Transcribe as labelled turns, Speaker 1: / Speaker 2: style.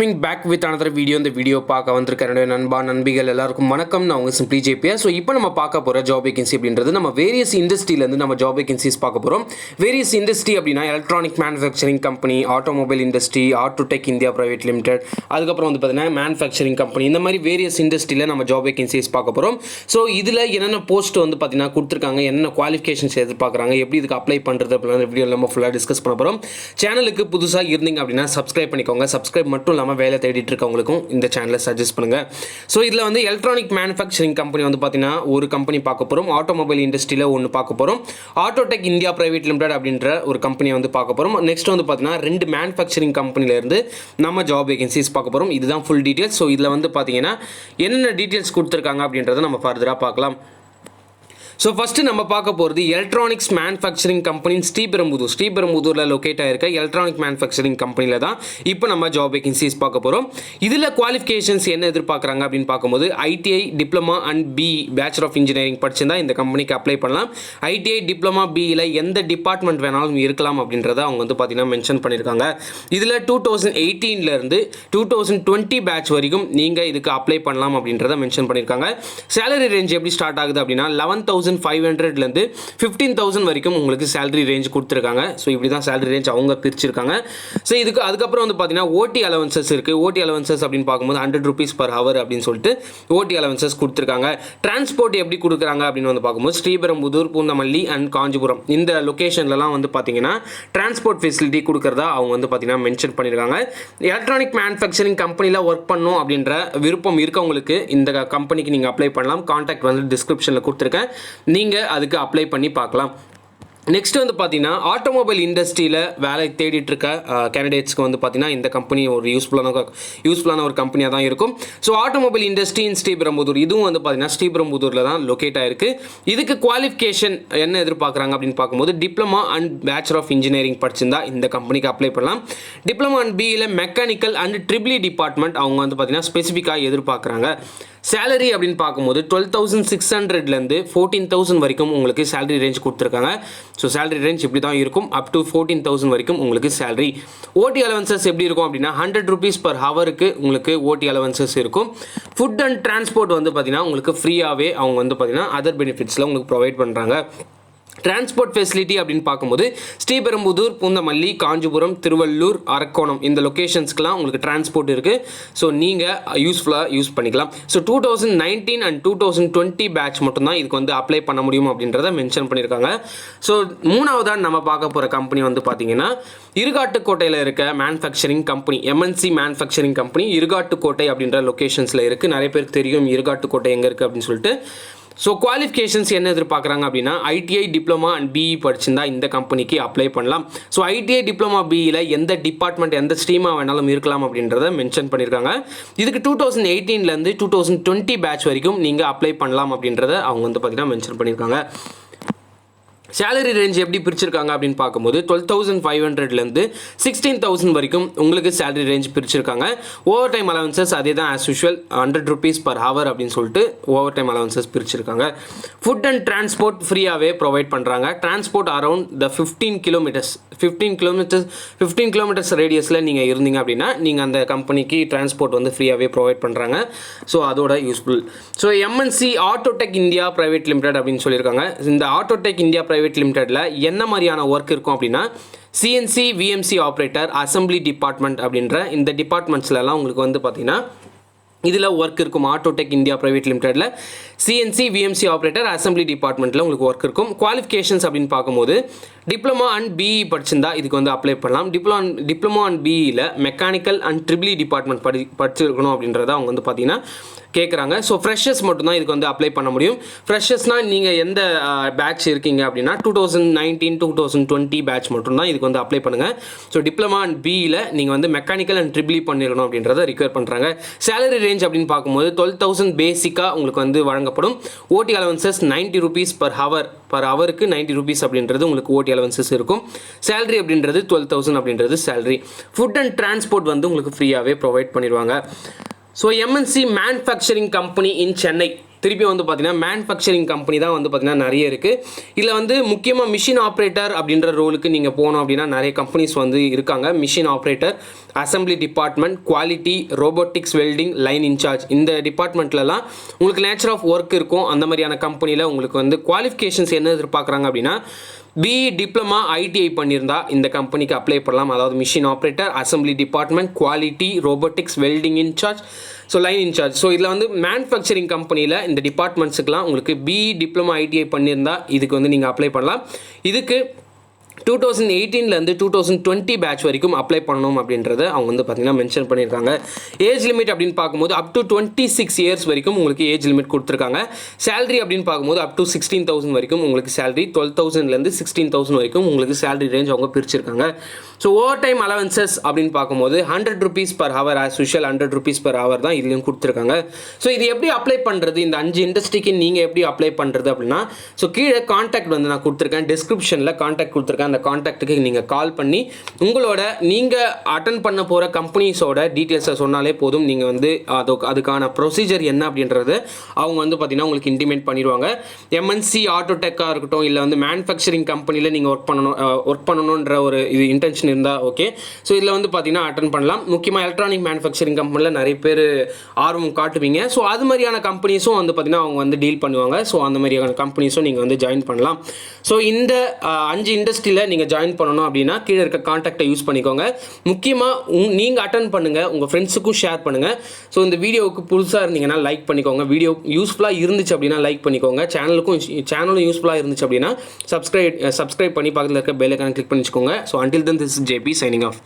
Speaker 1: Coming back with another video. இந்த video பார்க்க வந்திருக்க என்னுடைய நண்பா நண்பிகள் எல்லாருக்கும் வணக்கம். நான் உங்க சிம்பிளி ஜேபியா. ஸோ இப்போ நம்ம பார்க்க போகிற ஜாப் வேகன்சி அப்படின்றது நம்ம வேரியஸ் இண்டஸ்ட்ரியிலேருந்து நம்ம ஜாப் வேகன்சிஸ் பார்க்க போகிறோம். வேரியஸ் இண்டஸ்ட்ரி அப்படின்னா electronic manufacturing company, automobile industry, Autotech India private limited, அதுக்கப்புறம் வந்து பார்த்தீங்கன்னா மேனுஃபேக்சரிங் கம்பெனி, இந்த மாதிரி வேரியஸ் இண்டஸ்ட்ரியில் நம்ம ஜாப் வேகன்சிஸ் பார்க்க போகிறோம். ஸோ இதில் என்னென்ன போஸ்ட் வந்து பார்த்தீங்கன்னா கொடுத்துருக்காங்க, என்னென்ன குவாலிஃபிகேஷன்ஸ் எதிர்பார்க்குறாங்க, எப்படி இதுக்கு அப்ளை பண்ணுறது அப்படின்னா வீடியோ நம்ம ஃபுல்லாக டிஸ்கஸ் பண்ண போகிறோம். சேனலுக்கு புதுசாக இருந்தீங்க அப்படின்னா சப்ஸ்கிரைப் பண்ணிக்கோங்க. சப்ஸ்கிரைப் மட்டும் இல்லாமல் வேலை தேடிட்டு இருக்கவங்களுக்கும் இந்த சேனலை சஜஸ்ட் பண்ணுங்க. ஸோ இதில் வந்து எலக்ட்ரானிக் மேனுஃபேக்சரிங் கம்பெனி வந்து பார்த்தீங்கன்னா ஒரு கம்பெனி பார்க்க போகிறோம். ஆட்டோமொபைல் இண்டஸ்ட்ரியில் ஒன்று பார்க்க போகிறோம். ஆட்டோடெக் இந்தியா பிரைவேட் லிமிடெட் அப்படின்ற ஒரு கம்பெனியை வந்து பார்க்க போகிறோம். நெக்ஸ்ட் வந்து பார்த்தீங்கன்னா 2 மேனுஃபேக்சரிங் கம்பெனிலேருந்து நம்ம ஜாப் வேகன்சிஸ் பார்க்க போகிறோம். இதுதான் ஃபுல் டீட்டெயில்ஸ். ஸோ இதில் வந்து பார்த்தீங்கன்னா என்னென்ன டீட்டெயில்ஸ் கொடுத்துருக்காங்க அப்படின்றத நம்ம ஃபர்தராக பார்க்கலாம். ஸோ ஃபஸ்ட்டு நம்ம பார்க்க போகிறது எலக்ட்ரானிக்ஸ் மேனுஃபேக்சரிங் கம்பெனி ஸ்ரீபெரும்புதூரில் லொக்கேட் ஆகிருக்க எலக்ட்ரானிக் மேனுஃபேக்சரிங் கம்பெனியில் தான் இப்போ நம்ம ஜாப் வேகன்சிஸ் பார்க்க போகிறோம். இதில் குவாலிஃபிகேஷன்ஸ் என்ன எதிர்பார்க்குறாங்க அப்படின்னு பார்க்கும்போது ITI diploma and BE bachelor of engineering படிச்சிருந்தா இந்த கம்பெனிக்கு அப்ளை பண்ணலாம். ஐடிஐ டிப்ளமா BEயில் எந்த டிபார்ட்மெண்ட் வேணாலும் இருக்கலாம் அப்படின்றத அவங்க வந்து பார்த்தீங்கன்னா மென்ஷன் பண்ணியிருக்காங்க. இதில் 2018 2020 பேட்ச் வரைக்கும் நீங்கள் இதுக்கு அப்ளை பண்ணலாம் அப்படின்றத மென்ஷன் பண்ணியிருக்காங்க. சேலரி ரேஞ்ச் எப்படி ஸ்டார்ட் ஆகுது அப்படின்னா 11,500லேருந்து 15,000 வரைக்கும் உங்களுக்கு சேலரி ரேஞ்ச் கொடுத்துருக்காங்க. ஸோ இப்படி தான் சேலரி ரேஞ்ச் அவங்க பிரிச்சிருக்காங்க. ஸோ அதுக்கப்புறம் வந்து பார்த்தீங்கன்னா ஓடி அலவன்சஸ் இருக்குது. ஓடி அலவன்சஸ் அப்படின்னு பார்க்கும்போது 100 rupees per hour அப்படின்னு சொல்லிட்டு ஓடி அலவன்சஸ் கொடுத்துருக்காங்க. டிரான்ஸ்போர்ட் எப்படி கொடுக்குறாங்க அப்படின்னு வந்து பார்க்கும்போது ஸ்ரீபெரும்புதூர், பூந்தமல்லி அண்ட் காஞ்சிபுரம் இந்த லொக்கேஷன்லலாம் வந்து பார்த்தீங்கன்னா டிரான்ஸ்போர்ட் ஃபெசிலிட்டி கொடுக்குறதா அவங்க வந்து பார்த்தீங்கன்னா மென்ஷன் பண்ணியிருக்காங்க. எலக்ட்ரானிக் மேனுஃபேக்சரிங் கம்பெனியில் ஒர்க் பண்ணணும் அப்படின்ற விருப்பம் இருக்கவங்களுக்கு இந்த கம்பெனிக்கு நீங்கள் அப்ளை பண்ணலாம். கான்டாக்ட் வந்து டிஸ்கிரிப்ஷனில் கொடுத்துருக்கேன், நீங்கள் அதுக்கு அப்ளை பண்ணி பார்க்கலாம். நெக்ஸ்ட் வந்து பார்த்தீங்கன்னா ஆட்டோமொபைல் இண்டஸ்ட்ரியில் வேலை தேடிட்டு இருக்க கேண்டிடேட்ஸ்க்கு வந்து பார்த்தீங்கன்னா இந்த கம்பெனி ஒரு யூஸ்ஃபுல்லான ஒரு கம்பெனியாக தான் இருக்கும். ஸோ ஆட்டோமொபைல் இண்டஸ்ட்ரி இன் ஸ்ரீபெரும்புதூர், இதுவும் வந்து பார்த்தீங்கன்னா ஸ்ரீபெரும்புதூரில் தான் லொக்கேட் ஆயிருக்கு. இதுக்கு குவாலிஃபிகேஷன் என்ன எதிர்பார்க்குறாங்க அப்படின்னு பார்க்கும்போது diploma and bachelor of engineering படிச்சிருந்தா இந்த கம்பெனிக்கு அப்ளை பண்ணலாம். டிப்ளமா அண்ட் BEயில் மெக்கானிக்கல் அண்ட் ட்ரிபிள் டிபார்ட்மெண்ட் அவங்க வந்து பார்த்தீங்கன்னா ஸ்பெசிஃபிக்காக எதிர்பார்க்குறாங்க. சேலரி அப்படின்னு பார்க்கும்போது 12,600லேருந்து 14,000 வரைக்கும் உங்களுக்கு சேலரி ரேஞ்ச் கொடுத்துருக்காங்க. ஸோ சேலரி ரேஞ்ச் இப்படி தான் இருக்கும். அப் டு 14,000 வரைக்கும் உங்களுக்கு சேலரி. ஓடி அலவன்சஸ் எப்படி இருக்கும் அப்படின்னா 100 rupees per hourக்கு உங்களுக்கு ஓடி அலவன்சஸ் இருக்கும். ஃபுட் அண்ட் டிரான்ஸ்போர்ட் வந்து பார்த்தீங்கன்னா உங்களுக்கு ஃப்ரீயாகவே அவங்க வந்து பார்த்தீங்கன்னா அதர் பெனிஃபிட்ஸில் உங்களுக்கு ப்ரொவைட் பண்ணுறாங்க. டிரான்ஸ்போர்ட் ஃபெசிலிட்டி அப்படின்னு பார்க்கும்போது ஸ்ரீபெரும்புதூர், பூந்தமல்லி, காஞ்சிபுரம், திருவள்ளூர், அரக்கோணம் இந்த லொக்கேஷன்ஸ்க்குலாம் உங்களுக்கு டிரான்ஸ்போர்ட் இருக்குது. ஸோ நீங்கள் யூஸ்ஃபுல்லாக யூஸ் பண்ணிக்கலாம். ஸோ 2019 அண்ட் 2020 பேட்ச் மட்டும்தான் இதுக்கு வந்து அப்ளை பண்ண முடியும் அப்படின்றத மென்ஷன் பண்ணியிருக்காங்க. ஸோ மூணாவதாக நம்ம பார்க்க போகிற கம்பெனி வந்து பார்த்தீங்கன்னா இருகாட்டுக்கோட்டையில் இருக்க manufacturing company, MNC manufacturing company Irungattukottai அப்படின்ற லொக்கேஷன்ஸில் இருக்குது. நிறைய பேருக்கு தெரியும் இருகாட்டுக்கோட்டை எங்கே இருக்குது அப்படின்னு சொல்லிட்டு. ஸோ குவாலிஃபிகேஷன்ஸ் என்ன எதிர்பார்க்குறாங்க அப்படின்னா ஐடிஐ டிப்ளமா அண்ட் BE படிச்சிருந்தா இந்த கம்பெனிக்கு அப்ளை பண்ணலாம். ஸோ ஐடிஐ டிப்ளமா BEயில் எந்த டிபார்ட்மெண்ட் எந்த ஸ்ட்ரீமாக வேணாலும் இருக்கலாம் அப்படின்றத மென்ஷன் பண்ணியிருக்காங்க. இதுக்கு 2018லேருந்து 2020 பேட்ச் வரைக்கும் நீங்கள் அப்ளை பண்ணலாம் அப்படின்றத அவங்க வந்து பார்த்தீங்கன்னா மென்ஷன் பண்ணியிருக்காங்க. சேலரி ரேஞ்ச் எப்படி பிரிச்சிருக்காங்க அப்படின்னு பார்க்கும்போது 12,500லேருந்து 16,000 வரைக்கும் உங்களுக்கு சேலரி ரேஞ்ச் பிரிச்சிருக்காங்க. ஓவர் டைம் அலவன்சஸ் அதே தான் as usual 100 rupees per hour அப்படின்னு சொல்லிட்டு ஓவர் டைம் அலவன்சஸ் பிரிச்சிருக்காங்க. ஃபுட் அண்ட் டிரான்ஸ்போர்ட் ஃப்ரீயாகவே ப்ரொவைட் பண்ணுறாங்க. டிரான்ஸ்போர்ட் அரௌண்ட் த 15 kilometers ரேடியஸில் நீங்கள் இருந்தீங்க அப்படின்னா நீங்கள் அந்த கம்பெனிக்கு டிரான்ஸ்போர்ட் வந்து ஃப்ரீயாகவே ப்ரொவைட் பண்ணுறாங்க. ஸோ அதோட useful. So MNC Autotech India private limited அப்படின்னு சொல்லியிருக்காங்க. இந்த ஆட்டோடெக் இந்தியா பிரைவேட் லிமிடெட்ல என்ன மாதிரியான ஒர்க் இருக்கும் அப்படின்னா CNC VMC operator, assembly department அப்படின்ற இந்த டிபார்ட்மெண்ட்ஸ்லாம் உங்களுக்கு வந்து பார்த்தீங்கன்னா இதில் ஒர்க் இருக்கும். ஆட்டோடெக் இந்தியா பிரைவேட் லிமிடெட்ல CNC VMC ஆப்ரேட்டர், அசம்பிளி டிபார்ட்மெண்ட்டில் உங்களுக்கு ஒர்க் இருக்கும். குவாலிஃபிகேஷன்ஸ் அப்படின்னு பார்க்கும்போது டிப்ளமா அண்ட் BE படிச்சிருந்தா இதுக்கு வந்து அப்ளை பண்ணலாம். டிப்ளமா அண்ட் BEயில் மெக்கானிக்கல் அண்ட் ட்ரிபிள் டிபார்ட்மெண்ட் படிச்சிருக்கணும் அப்படின்றத அவங்க வந்து பார்த்தீங்கன்னா கேட்குறாங்க. ஸோ ஃப்ரெஷர்ஸ் மட்டும்தான் இதுக்கு வந்து அப்ளை பண்ண முடியும். ஃப்ரெஷர்ஸ்னால் நீங்கள் எந்த பேட்ச் இருக்கீங்க அப்படின்னா 2019 2020 பேட்ச் மட்டும்தான் இதுக்கு வந்து அப்ளை பண்ணுங்கள். ஸோ டிப்ளமா அண்ட் BEயில் நீங்கள் வந்து மெக்கானிக்கல் அண்ட் ட்ரிபிள் பண்ணிடணும் அப்படின்றத ரிக்வயர் பண்ணுறாங்க. சேலரி ரேஞ்ச் அப்படின்னு பார்க்கும்போது 12,000 பேசிக்காக உங்களுக்கு வந்து வழங்கப்படும். ஓடி அலவன்சஸ் 90 rupees per hour ஹவருக்கு 90 rupees அப்படின்றது உங்களுக்கு ஓடி அலவன்சஸ் இருக்கும். சேலரி அப்படின்றது 12,000 அப்படின்றது சேலரி. ஃபுட் அண்ட் டிரான்ஸ்போர்ட் வந்து உங்களுக்கு ஃப்ரீயாகவே ப்ரொவைட் பண்ணிடுவாங்க. So MNC manufacturing company in Chennai. திருப்பி வந்து பார்த்தீங்கன்னா மேனுஃபேக்சரிங் கம்பெனி தான் வந்து பார்த்தீங்கன்னா நிறைய இருக்குது. இதில் வந்து முக்கியமாக மிஷின் ஆப்ரேட்டர் அப்படின்ற ரோலுக்கு நீங்கள் போனோம் அப்படின்னா நிறைய கம்பெனிஸ் வந்து இருக்காங்க. Machine operator, assembly department, quality, robotics, welding, line incharge, இந்த டிபார்ட்மெண்ட்லலாம் உங்களுக்கு நேச்சர் ஆஃப் ஒர்க் இருக்கும். அந்த மாதிரியான கம்பெனியில் உங்களுக்கு வந்து குவாலிஃபிகேஷன்ஸ் என்ன எதிர்பார்க்குறாங்க அப்படின்னா BE டிப்ளமா ITI பண்ணியிருந்தா இந்த கம்பெனிக்கு அப்ளை பண்ணலாம். அதாவது machine operator, assembly department, quality, robotics, welding incharge, so line incharge. So இதில் வந்து மேனுஃபேக்சரிங் கம்பெனியில் இந்த டிபார்ட்மெண்ட்ஸுக்கெலாம் உங்களுக்கு BE டிப்ளமா ITI பண்ணியிருந்தா இதுக்கு வந்து நீங்கள் அப்ளை பண்ணலாம். இதுக்கு 2018 2020 பேட்ச் வரைக்கும் அப்ளை பண்ணணும் அப்படின்றத அவங்க வந்து பார்த்தீங்கன்னா மென்ஷன் பண்ணியிருக்காங்க. ஏஜ் லிமிட் அப்படின்னு பார்க்கும்போது அப் டு 26 இயர்ஸ் வரைக்கும் உங்களுக்கு ஏஜ் லிமிட் கொடுத்துருக்காங்க. சேலரி அப்படின்னு பார்க்கும்போது அப் டு 16,000 வரைக்கும் உங்களுக்கு சேலரி, 12,000 16,000 வரைக்கும் உங்களுக்கு சேலரி ரேஞ்ச் அவங்க பிரிச்சிருக்காங்க. ஸோ ஓவர் டைம் அலவன்சஸ் அப்படின்னு பார்க்கும்போது 100 rupees per hour, as usual 100 rupees per hour தான் இதுலையும் கொடுத்துருக்காங்க. ஸோ இது எப்படி அப்ளை பண்ணுறது, இந்த 5 இண்டஸ்ட்ரிக்கு நீங்கள் எப்படி அப்ளை பண்ணுறது அப்படின்னா, ஸோ கீழே கான்டாக்ட் வந்து நான் கொடுத்துருக்கேன், டிஸ்கிரிப்ஷனில் கான்டாக்ட் கொடுத்துருக்கேன். அந்த கான்டாக்ட்டுக்கு நீங்கள் கால் பண்ணி உங்களோட நீங்கள் அட்டன் பண்ண போகிற கம்பெனிஸோட டீட்டெயில்ஸை சொன்னாலே போதும். நீங்கள் வந்து அதுக்கான ப்ரொசீஜர் என்ன அப்படின்றது அவங்க வந்து பார்த்தீங்கன்னா உங்களுக்கு இன்டிமேட் பண்ணிடுவாங்க. எம்என்சி ஆட்டோடெக்காக இருக்கட்டும், இல்லை வந்து மேனுஃபேக்சரிங் கம்பெனியில் நீங்கள் ஒர்க் பண்ணணுன்ற ஒரு இது இன்டென்ஷன் இருந்தால் ஓகே. ஸோ இதில் வந்து பார்த்தீங்கன்னா அட்டன் பண்ணலாம். முக்கியமாக எலக்ட்ரானிக் மேனுஃபேக்சரிங் கம்பெனியில் நிறைய பேர் ஆர்வம் காட்டுவீங்க. ஸோ அது மாதிரியான கம்பெனிஸும் வந்து பார்த்தீங்கன்னா அவங்க வந்து டீல் பண்ணுவாங்க. ஸோ அந்த மாதிரியான கம்பெனிஸும் நீங்கள் வந்து ஜாயின் பண்ணலாம். ஸோ இந்த 5 இண்டஸ்ட்ரியில் நீங்கள் ஜாயின் பண்ணணும் அப்படின்னா கீழே இருக்க கான்டாக்டை யூஸ் பண்ணிக்கோங்க. முக்கியமாக நீங்கள் அட்டன் பண்ணுங்கள், உங்கள் ஃப்ரெண்ட்ஸுக்கும் ஷேர் பண்ணுங்கள். ஸோ இந்த வீடியோவுக்கு புதுசாக இருந்தீங்கன்னா லைக் பண்ணிக்கோங்க. வீடியோ யூஸ்ஃபுல்லாக இருந்துச்சு அப்படின்னா லைக் பண்ணிக்கோங்க. சேனலும் யூஸ்ஃபுல்லாக இருந்துச்சு அப்படின்னா சப்ஸ்கிரைப் பண்ணி பக்கத்தில் இருக்க பெல் ஐகானை கிளிக் பண்ணிக்கோங்க. So until then, this is JP signing off.